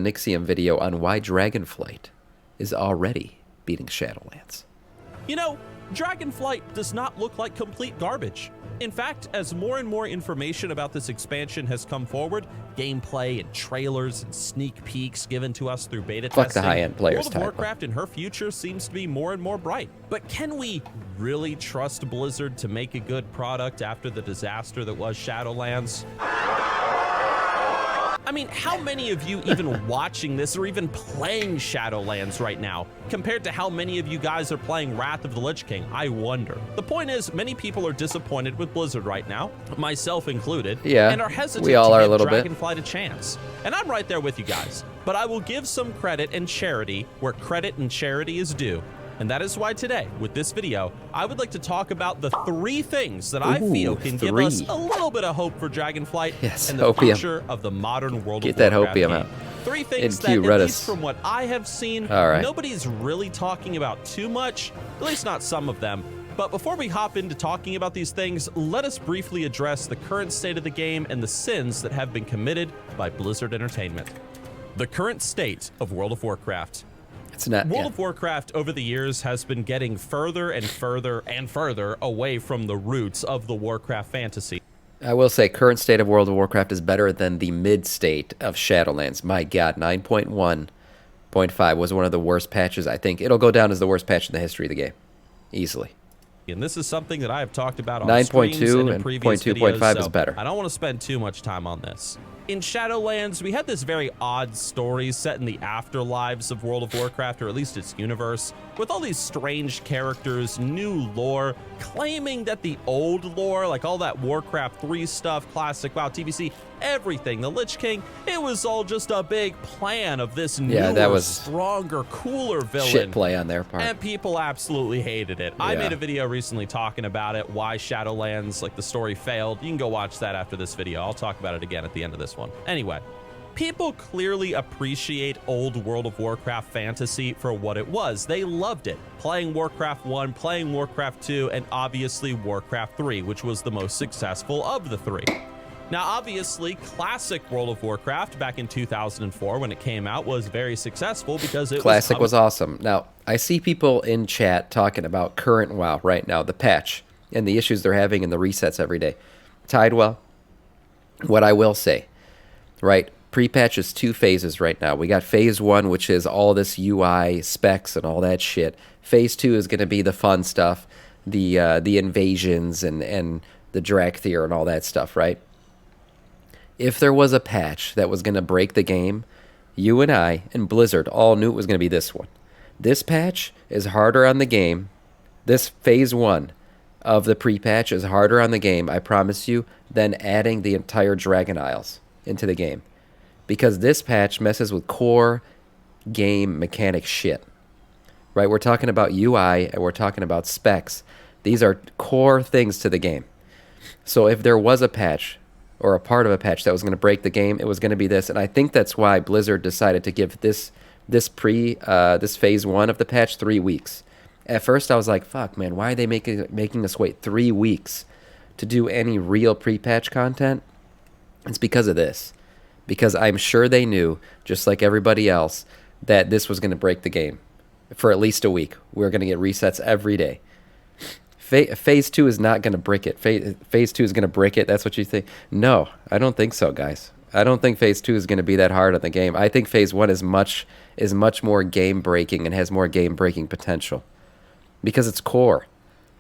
Nixxiom video on why Dragonflight is already beating Shadowlands. You know, Dragonflight does not look like complete garbage. In fact, as more and more information about this expansion has come forward, gameplay and trailers and sneak peeks given to us through beta testing, the high-end players, World of Warcraft and her future seems to be more and more bright. But can we really trust Blizzard to make a good product after the disaster that was Shadowlands? I mean, how many of you even watching this or even playing Shadowlands right now compared to how many of you guys are playing Wrath of the Lich King? I wonder. The point is, many people are disappointed with Blizzard right now, myself included, and are hesitant to give Dragonflight a chance. And I'm right there with you guys. But I will give some credit and charity where credit and charity is due. And that is why today, with this video, I would like to talk about the 3 things that I feel can give us a little bit of hope for Dragonflight and the future of the modern World of Warcraft game. 3 things that, at least from what I have seen, nobody's really talking about too much, at least not some of them. But before we hop into talking about these things, let us briefly address the current state of the game and the sins that have been committed by Blizzard Entertainment. The current state of World of Warcraft. World of Warcraft over the years has been getting further and further and further away from the roots of the Warcraft fantasy. I will say current state of World of Warcraft is better than the mid-state of Shadowlands. My God, 9.1.5 was one of the worst patches. I think it'll go down as the worst patch in the history of the game. Easily. And this is something that I have talked about on streams and in previous videos, 9.2.5 is better. I don't want to spend too much time on this. In Shadowlands, we had this very odd story set in the afterlives of World of Warcraft, or at least its universe, with all these strange characters, new lore, claiming that the old lore, like all that Warcraft 3 stuff, classic WoW, TBC, everything, the Lich King, it was all just a big plan of this newer, stronger, cooler villain. Shit play on their part. And people absolutely hated it. I made a video recently talking about it, why Shadowlands, like the story failed. You can go watch that after this video. I'll talk about it again at the end of this one. Anyway, people clearly appreciate old World of Warcraft fantasy for what it was. They loved it. Playing Warcraft 1, playing Warcraft 2, and obviously Warcraft 3, which was the most successful of the 3. Now, obviously, classic World of Warcraft back in 2004 when it came out was very successful because it was awesome. Now, I see people in chat talking about current WoW right now, the patch, and the issues they're having and the resets every day. Tidewell, what I will say, right, pre-patch is 2 phases right now. We got phase 1, which is all this UI specs and all that shit. Phase 2 is going to be the fun stuff, the invasions and the Drakthir and all that stuff, right? If there was a patch that was going to break the game, you and I and Blizzard all knew it was going to be this one. This patch is harder on the game. This phase 1 of the pre-patch is harder on the game, I promise you, than adding the entire Dragon Isles into the game. Because this patch messes with core game mechanic shit. Right? We're talking about UI and we're talking about specs. These are core things to the game. So if there was a patch or a part of a patch that was going to break the game, it was going to be this. And I think that's why Blizzard decided to give this phase 1 of the patch 3 weeks. At first I was like, fuck man, why are they making us wait 3 weeks to do any real pre-patch content? It's because of this. Because I'm sure they knew, just like everybody else, that this was going to break the game for at least a week. We're going to get resets every day. Phase 2 is not going to break it. Phase 2 is going to break it. That's what you think? No, I don't think so, guys. I don't think Phase 2 is going to be that hard on the game. I think Phase 1 is much more game-breaking and has more game-breaking potential. Because it's core.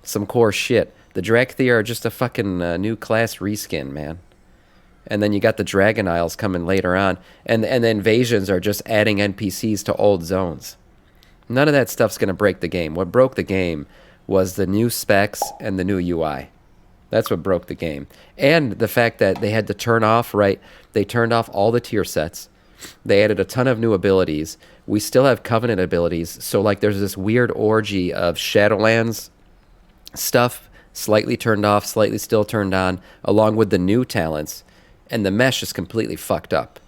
Some core shit. The Drakthir are just a fucking new class reskin, man. And then you got the Dragon Isles coming later on. And the invasions are just adding NPCs to old zones. None of that stuff's going to break the game. What broke the game was the new specs and the new UI. That's what broke the game. And the fact that they had to turn off, right? They turned off all the tier sets. They added a ton of new abilities. We still have Covenant abilities. So, like, there's this weird orgy of Shadowlands stuff, slightly turned off, slightly still turned on, along with the new talents. And the mesh is completely fucked up.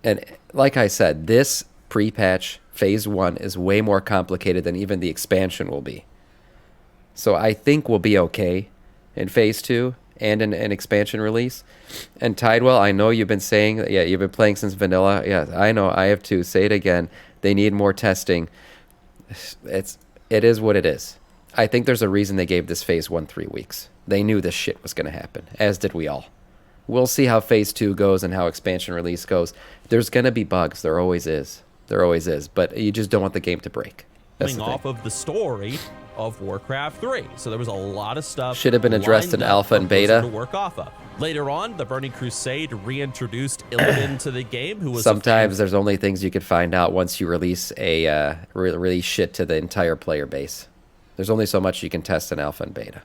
And like I said, this pre-patch phase 1 is way more complicated than even the expansion will be. So I think we'll be okay in phase 2. and an expansion release. And Tidewell, I know you've been saying that, yeah, you've been playing since vanilla. Yeah, I know, I have too. Say it again. They need more testing. It is what it is. I think there's a reason they gave this Phase 1 3 weeks. They knew this shit was going to happen, as did we all. We'll see how Phase 2 goes and how expansion release goes. There's going to be bugs. There always is. There always is. But you just don't want the game to break. Coming off of the story of Warcraft 3. So there was a lot of stuff should have been addressed in alpha and beta to work off of. Later on, the Burning Crusade reintroduced Illidan to the game, who was sometimes there's only things you could find out once you release a release shit to the entire player base. There's only so much you can test in alpha and beta.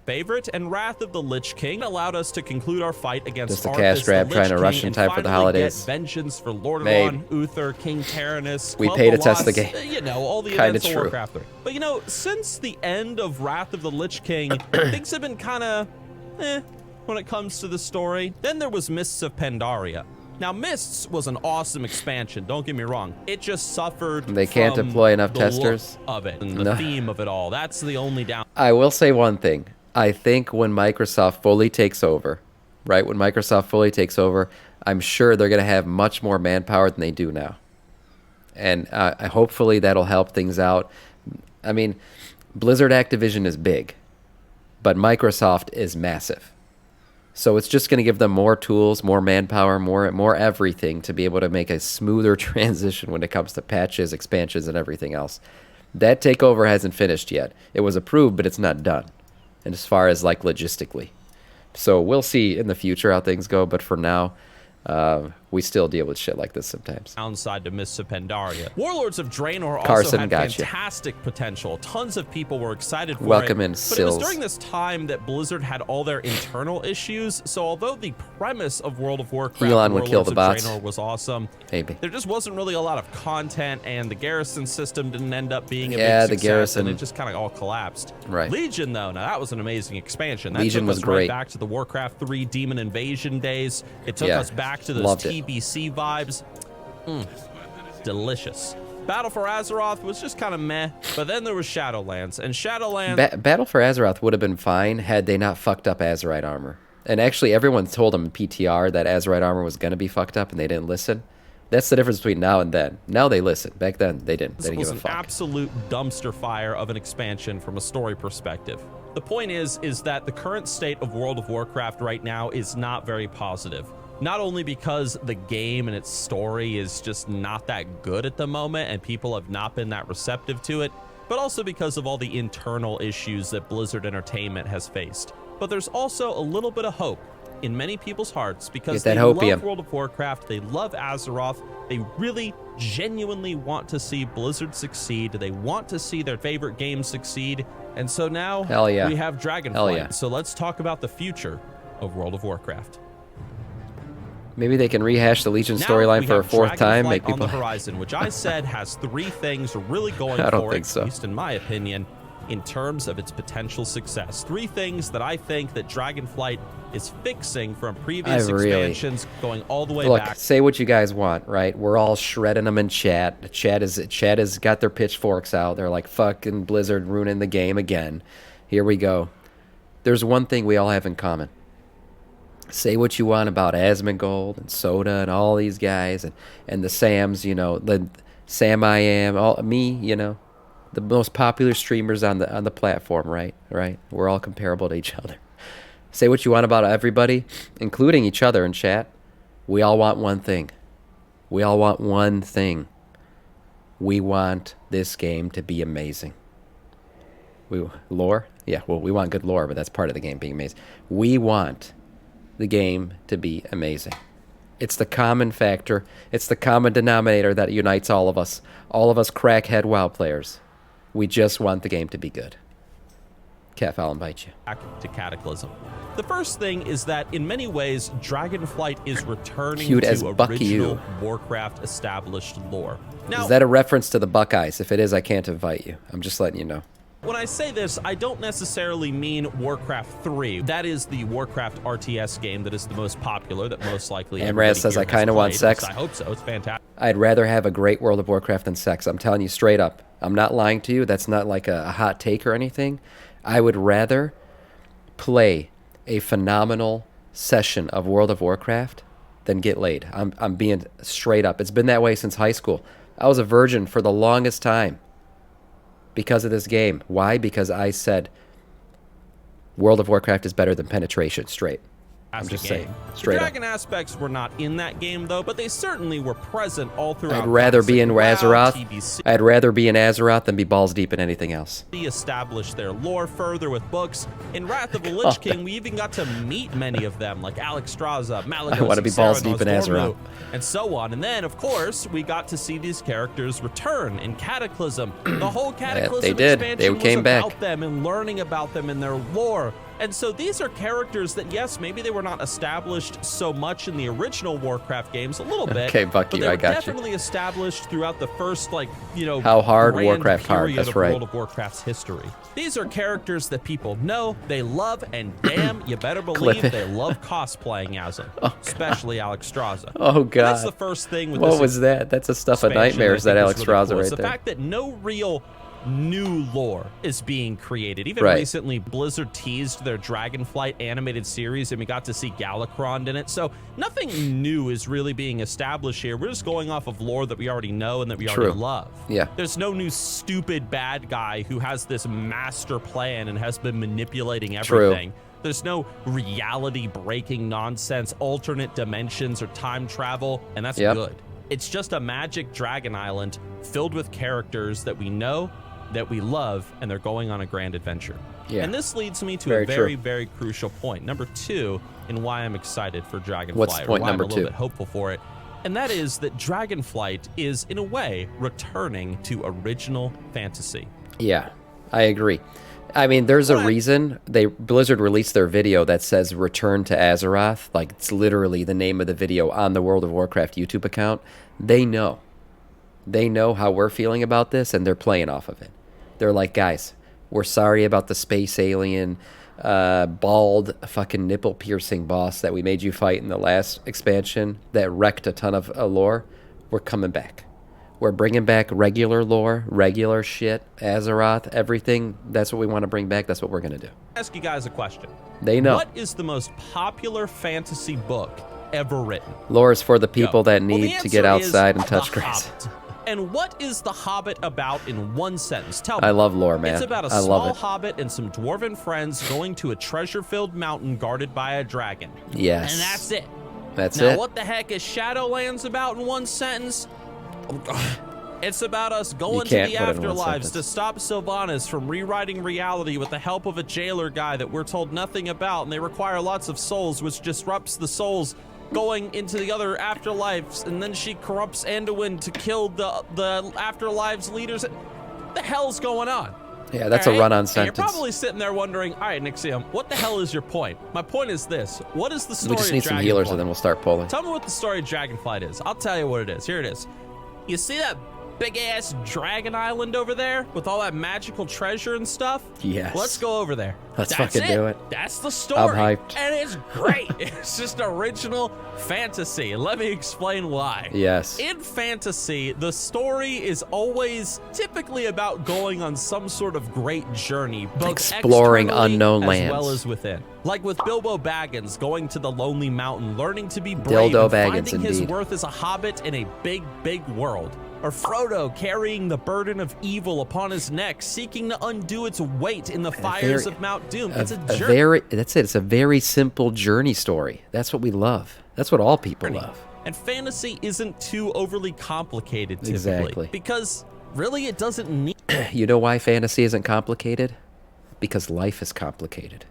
Favorite, and Wrath of the Lich King allowed us to conclude our fight against just a cash grab, trying to rush in time for the holidays. Vengeance for Lordaeron, Uther, King Tyrannus. We pay to test the game. You know, all the events of Warcraft 3. But you know, since the end of Wrath of the Lich King, things have been kind of when it comes to the story. Then there was Mists of Pandaria. Now, Mists was an awesome expansion, don't get me wrong. It just suffered They can't from deploy enough the testers look of it and the theme of it all. That's the only down. I will say one thing. I think when Microsoft fully takes over, right? When Microsoft fully takes over, I'm sure they're going to have much more manpower than they do now. And hopefully that'll help things out. I mean, Blizzard Activision is big, but Microsoft is massive. So it's just going to give them more tools, more manpower, more everything to be able to make a smoother transition when it comes to patches, expansions, and everything else. That takeover hasn't finished yet. It was approved, but it's not done. And as far as like logistically. So we'll see in the future how things go, but for now, we still deal with shit like this sometimes. Downside to Mists of Pandaria. Warlords of Draenor Carson, also had gotcha. fantastic potential. Tons of people were excited for Welcome it. in, but Sills. it was during this time that Blizzard had all their internal issues. So although the premise of World of Warcraft Elon would kill the bots. Draenor was awesome, Maybe. there just wasn't really a lot of content, and the garrison system didn't end up being a big the success, garrison. and it just kind of all collapsed. Right. Legion, though, now that was an amazing expansion. That Legion took was us great. right back to the Warcraft 3 Demon Invasion days. It took us back to those Loved it. TBC vibes. Delicious. Battle for Azeroth was just kind of meh, but then there was Shadowlands, and Shadowlands... Battle for Azeroth would have been fine had they not fucked up Azerite armor. And actually, everyone told them in PTR that Azerite armor was going to be fucked up, and they didn't listen. That's the difference between now and then. Now they listen. Back then, they didn't. They didn't give a fuck. This was an absolute dumpster fire of an expansion from a story perspective. The point is that the current state of World of Warcraft right now is not very positive. Not only because the game and its story is just not that good at the moment and people have not been that receptive to it, but also because of all the internal issues that Blizzard Entertainment has faced. But there's also a little bit of hope in many people's hearts because they love World of Warcraft, they love Azeroth, they really genuinely want to see Blizzard succeed, they want to see their favorite games succeed, and so now we have Dragonflight. So let's talk about the future of World of Warcraft. Maybe they can rehash the Legion storyline for a fourth time. Make people on the horizon, which I said has three things really going I don't for think it, so. at least in my opinion, in terms of its potential success. Three things that I think that Dragonflight is fixing from previous expansions going all the way back. Look, say what you guys want, right? We're all shredding them in chat. Chat has got their pitchforks out. They're like, fucking Blizzard ruining the game again. Here we go. There's one thing we all have in common. Say what you want about Asmongold and Soda and all these guys and the Sams, you know, the Sam I Am, me, you know, the most popular streamers on the platform, right? We're all comparable to each other. Say what you want about everybody, including each other in chat. We all want one thing. We all want one thing. We want this game to be amazing. Lore? Yeah, well, we want good lore, but that's part of the game being amazing. We want the game to be amazing. It's the common factor. It's the common denominator that unites all of us crackhead WoW players. We just want the game to be good. Kef, I'll invite you. Back to Cataclysm. The first thing is that in many ways, Dragonflight is returning to original Warcraft established lore. Now, is that a reference to the Buckeyes? If it is, I can't invite you. I'm just letting you know. When I say this, I don't necessarily mean Warcraft 3. That is the Warcraft RTS game that is the most popular, that most likely Amraz says, I kind of want sex. I hope so. It's fantastic. I'd rather have a great World of Warcraft than sex. I'm telling you straight up. I'm not lying to you. That's not like a hot take or anything. I would rather play a phenomenal session of World of Warcraft, then get laid. I'm being straight up. It's been that way since high school. I was a virgin for the longest time because of this game. Why? Because I said World of Warcraft is better than penetration straight. I'm just saying, straight the up. dragon aspects were not in that game, though, but they certainly were present all throughout. I'd rather be in Azeroth. TBC. I'd rather be in Azeroth than be balls deep in anything else. They established their lore further with books. In Wrath of the Lich King, we even got to meet many of them, like Alexstrasza, Malygos, I want to be balls deep in Azeroth. And so on. And then, of course, we got to see these characters return in Cataclysm. The whole Cataclysm they did. expansion They came was back. about them and learning about them and their lore. And so these are characters that, yes, maybe they were not established so much in the original Warcraft games, a little bit. Okay, fuck but you, they were I got you. definitely established throughout the first, How hard grand Warcraft hard, period that's of right. World of Warcraft's history. These are characters that people know, they love, and damn, you better believe they love cosplaying as them, especially Alexstrasza. Oh, God. That's the first thing with What this was that? That's a stuff of expansion nightmares, I that think is Alexstrasza really cool. right It's there. the fact that no real new lore is being created. Even Right. recently, Blizzard teased their Dragonflight animated series, and we got to see Galakrond in it. So nothing new is really being established here. We're just going off of lore that we already know and that we already love. Yeah. There's no new stupid bad guy who has this master plan and has been manipulating everything. There's no reality-breaking nonsense, alternate dimensions, or time travel, and that's good. It's just a magic dragon island filled with characters that we know, that we love, and they're going on a grand adventure. Yeah. And this leads me to Very a very, true. very crucial point. Number 2, and why I'm excited for Dragonflight. What's point or why number I'm a little 2? bit hopeful for it. And that is that Dragonflight is, in a way, returning to original fantasy. Yeah, I agree. I mean, there's a reason Blizzard released their video that says "Return to Azeroth." Like, it's literally the name of the video on the World of Warcraft YouTube account. They know how we're feeling about this, and they're playing off of it. They're like, guys, we're sorry about the space alien, bald, fucking nipple-piercing boss that we made you fight in the last expansion that wrecked a ton of lore. We're coming back. We're bringing back regular lore, regular shit, Azeroth, everything. That's what we want to bring back. That's what we're going to do. Ask you guys a question. They know. What is the most popular fantasy book ever written? Lore is for the people that Well, need the to get answer outside is and touch The grass. Hobbit. And what is The Hobbit about in one sentence? Tell me. I love lore, man. It's about a I love small it. hobbit and some dwarven friends going to a treasure-filled mountain guarded by a dragon. Yes. And that's it. That's Now, it. what the heck is Shadowlands about in one sentence? It's about us going to can't the put it in one afterlives to sentence. stop Sylvanas from rewriting reality with the help of a jailer guy that we're told nothing about, and they require lots of souls, which disrupts the souls going into the other afterlives, and then she corrupts Anduin to kill the afterlives leaders. What the hell's going on? Yeah, that's All a right? run-on And sentence. you're probably sitting there wondering, all right, Nixxiom, what the hell is your point? My point is this. What is the story We just need of some healers, Dragonflight? and then we'll start pulling. Tell me what the story of Dragonflight is. I'll tell you what it is. Here it is. You see that big-ass dragon island over there with all that magical treasure and stuff? Yes. Let's go over there. Let's That's fucking do it. That's the story. I'm hyped. And it's great. It's just original fantasy. And let me explain why. Yes. In fantasy, the story is always typically about going on some sort of great journey, both Exploring externally unknown as lands. well as within. Like with Bilbo Baggins going to the Lonely Mountain, learning to be Dildo brave, and Baggins, finding his indeed. worth as a hobbit in a big, big world. Or Frodo carrying the burden of evil upon his neck, seeking to undo its weight in the fires of Mount Doom. It's a journey. That's it. It's a very simple journey story. That's what we love. That's what all people love. And fantasy isn't too overly complicated typically. Exactly. Because really it doesn't need. You know why fantasy isn't complicated? Because life is complicated.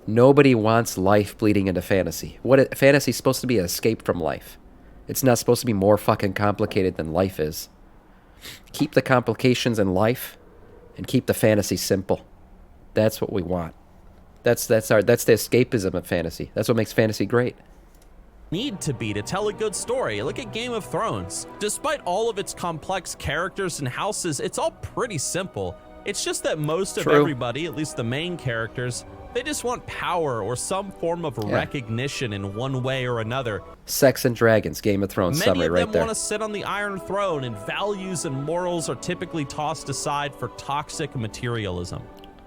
Nobody wants life bleeding into fantasy. Fantasy is supposed to be an escape from life. It's not supposed to be more fucking complicated than life is. Keep the complications in life and keep the fantasy simple. That's what we want. That's the escapism of fantasy. That's what makes fantasy great. Need to be to tell a good story. Look at Game of Thrones. Despite all of its complex characters and houses, it's all pretty simple. It's just that most of everybody, at least the main characters, they just want power or some form of recognition in one way or another. Sex and Dragons, Game of Thrones Many summary of right them there. want to sit on the Iron Throne, and values and morals are typically tossed aside for toxic materialism.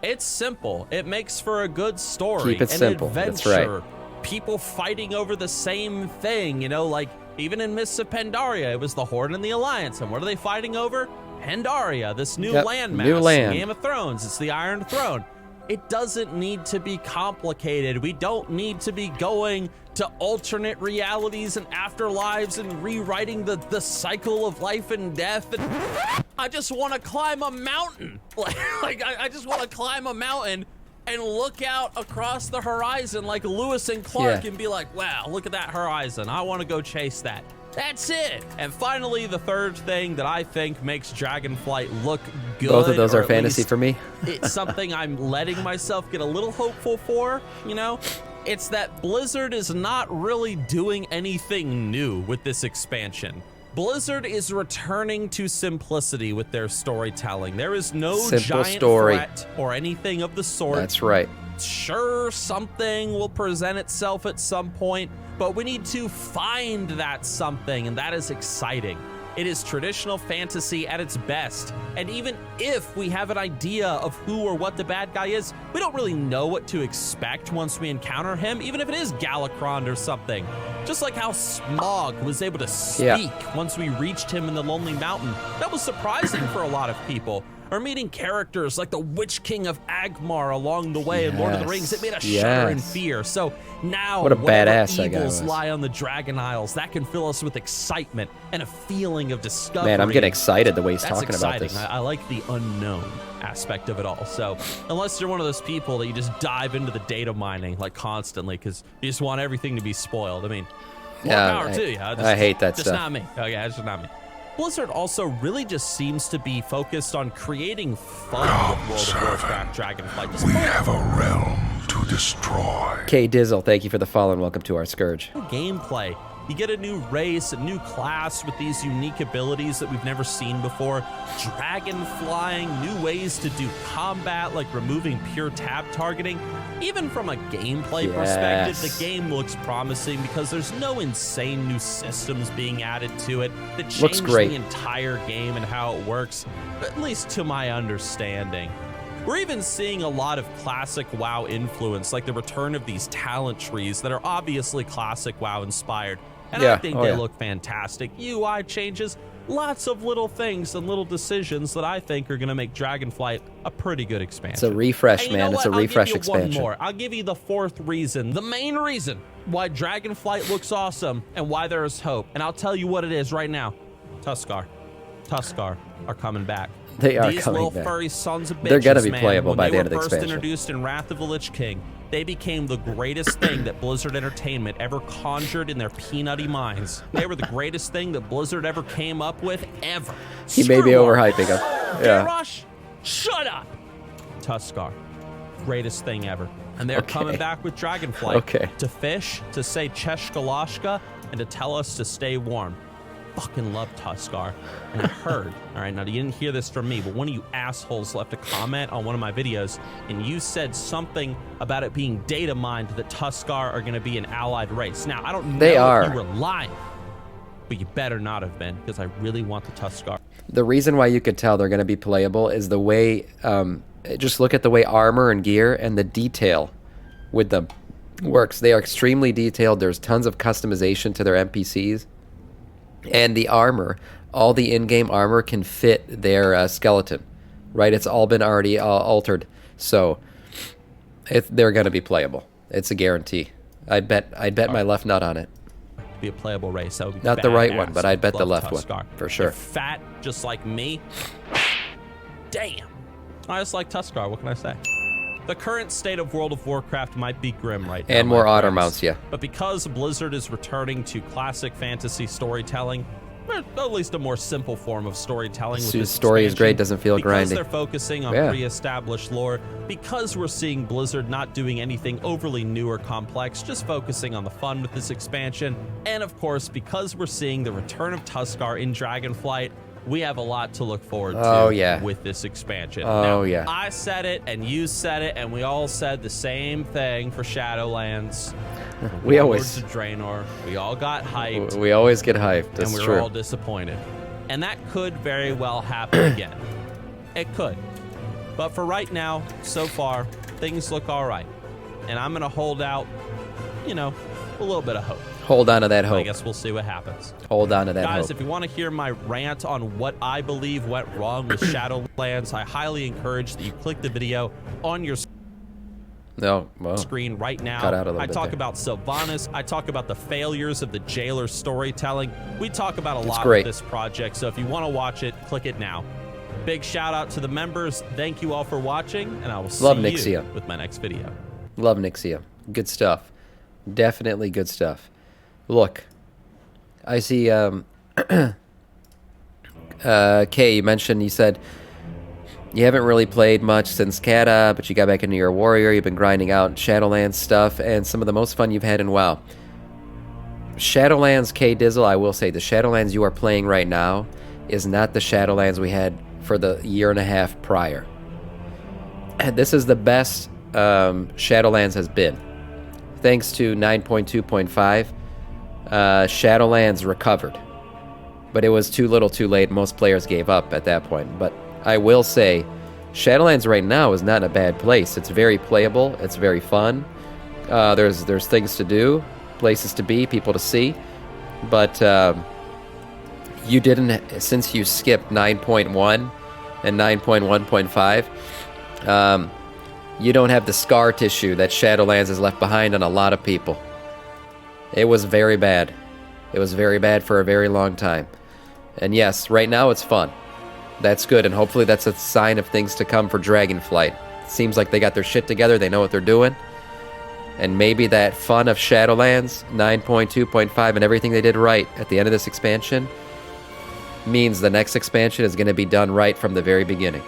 It's simple. It makes for a good story. Keep it simple. That's Adventure. right. People fighting over the same thing, you know, like even in Mists of Pandaria, it was the Horde and the Alliance. And what are they fighting over? Pandaria, this new landmass. New land. Game of Thrones. It's the Iron Throne. It doesn't need to be complicated. We don't need to be going to alternate realities and afterlives and rewriting the cycle of life and death. And I just want to climb a mountain. I just want to climb a mountain and look out across the horizon like Lewis and Clark and be like, wow, look at that horizon. I want to go chase that. That's it. And finally, the third thing that I think makes Dragonflight look good. Both of those are fantasy for me. It's something I'm letting myself get a little hopeful for, you know? It's that Blizzard is not really doing anything new with this expansion. Blizzard is returning to simplicity with their storytelling. There is no giant threat or anything of the sort. That's right. Sure, something will present itself at some point, but we need to find that something, and that is exciting. It is traditional fantasy at its best, and even if we have an idea of who or what the bad guy is, we don't really know what to expect once we encounter him, even if it is Galakron or something. Just like how Smaug was able to speak once we reached him in the Lonely Mountain. That was surprising for a lot of people. Or meeting characters like the Witch King of Agmar along the way in Lord of the Rings. It made us shudder in fear. So now, what a badass evils lie on the Dragon Isles, that can fill us with excitement and a feeling of discovery. Man, I'm getting excited the way he's That's talking exciting. about this. I like the unknown aspect of it all. So unless you're one of those people that you just dive into the data mining like constantly because you just want everything to be spoiled. I mean, more power to you. I hate that just stuff. Not me. Okay, it's just not me. Blizzard also really just seems to be focused on creating fun with World of Warcraft Dragonflight. We have a realm to destroy. K Dizzle, thank you for the follow and welcome to our Scourge. Gameplay. You get a new race, a new class with these unique abilities that we've never seen before. Dragon flying, new ways to do combat, like removing pure tab targeting. Even from a gameplay perspective, the game looks promising because there's no insane new systems being added to it that change the entire game and how it works, at least to my understanding. We're even seeing a lot of classic WoW influence, like the return of these talent trees that are obviously classic WoW inspired. And I think they look fantastic. UI changes, lots of little things and little decisions that I think are going to make Dragonflight a pretty good expansion. It's a refresh, man. It's a refresh expansion. One more. I'll give you the fourth reason, the main reason why Dragonflight looks awesome and why there is hope. And I'll tell you what it is right now. Tuskar are coming back. They are These coming little back. furry sons of bitches, They're going to be playable by the end of the When they were expansion. first introduced in Wrath of the Lich King, they became the greatest thing that Blizzard Entertainment ever conjured in their peanutty minds. They were the greatest thing that Blizzard ever came up with, ever. He may be overhyping them. Yeah. Garrosh, shut up! Tuskar, greatest thing ever. And they're coming back with Dragonflight to fish, to say Cheshkalashka, and to tell us to stay warm. Fucking love Tuskar. And I heard, all right, now you didn't hear this from me, but one of you assholes left a comment on one of my videos, and you said something about it being data mined that Tuskar are going to be an allied race. Now, I don't know if you were lying, but you better not have been, because I really want the Tuskar. The reason why you could tell they're going to be playable is the way, just look at the way armor and gear and the detail with them works. They are extremely detailed. There's tons of customization to their NPCs. And the armor, all the in-game armor can fit their skeleton, right? It's all been already altered, so they're going to be playable. It's a guarantee. I'd bet my left nut on it. Be a playable race. That would be not the right one, badass. but I'd bet the Love left Tuskar. one for sure. They're fat, just like me. Damn. I just like Tuskar. What can I say? The current state of World of Warcraft might be grim right now. And more otter mounts, yeah. But because Blizzard is returning to classic fantasy storytelling, or at least a more simple form of storytelling. With this story is great, doesn't feel grinding. Because they're focusing on pre-established lore, because we're seeing Blizzard not doing anything overly new or complex, just focusing on the fun with this expansion, and of course, because we're seeing the return of Tuskar in Dragonflight, we have a lot to look forward to with this expansion. I said it, and you said it, and we all said the same thing for Shadowlands. We always to Draenor. We all got hyped. We always get hyped. That's and we true. were all disappointed. And that could very well happen again. It could. But for right now, so far, things look all right. And I'm going to hold out, you know, a little bit of hope. Hold on to that hope. I guess we'll see what happens. Hold on to that Guys, hope. if you want to hear my rant on what I believe went wrong with Shadowlands, I highly encourage that you click the video on your No, well, screen right now. cut out a little I bit talk there. about Sylvanas. I talk about the failures of the Jailer storytelling. We talk about a lot great. with this project, so if you want to watch it, click it now. Big shout out to the members. Thank you all for watching, and I will see Love you Nixxiom. with my next video. Love Nixxiom. Good stuff. Definitely good stuff. Look, I see, Kay, you said you haven't really played much since Kata, but you got back into your warrior. You've been grinding out Shadowlands stuff, and some of the most fun you've had in WoW. Shadowlands, K Dizzle, I will say, the Shadowlands you are playing right now is not the Shadowlands we had for the year and a half prior. And this is the best Shadowlands has been. Thanks to 9.2.5, Shadowlands recovered. But it was too little too late. Most players gave up at that point. But I will say, Shadowlands right now is not in a bad place. It's very playable. It's very fun. There's things to do, places to be, people to see. But you didn't, since you skipped 9.1 and 9.1.5, you don't have the scar tissue that Shadowlands has left behind on a lot of people. It was very bad. It was very bad for a very long time. And yes, right now it's fun. That's good, and hopefully that's a sign of things to come for Dragonflight. It seems like they got their shit together, they know what they're doing. And maybe that fun of Shadowlands, 9.2.5, and everything they did right at the end of this expansion means the next expansion is going to be done right from the very beginning.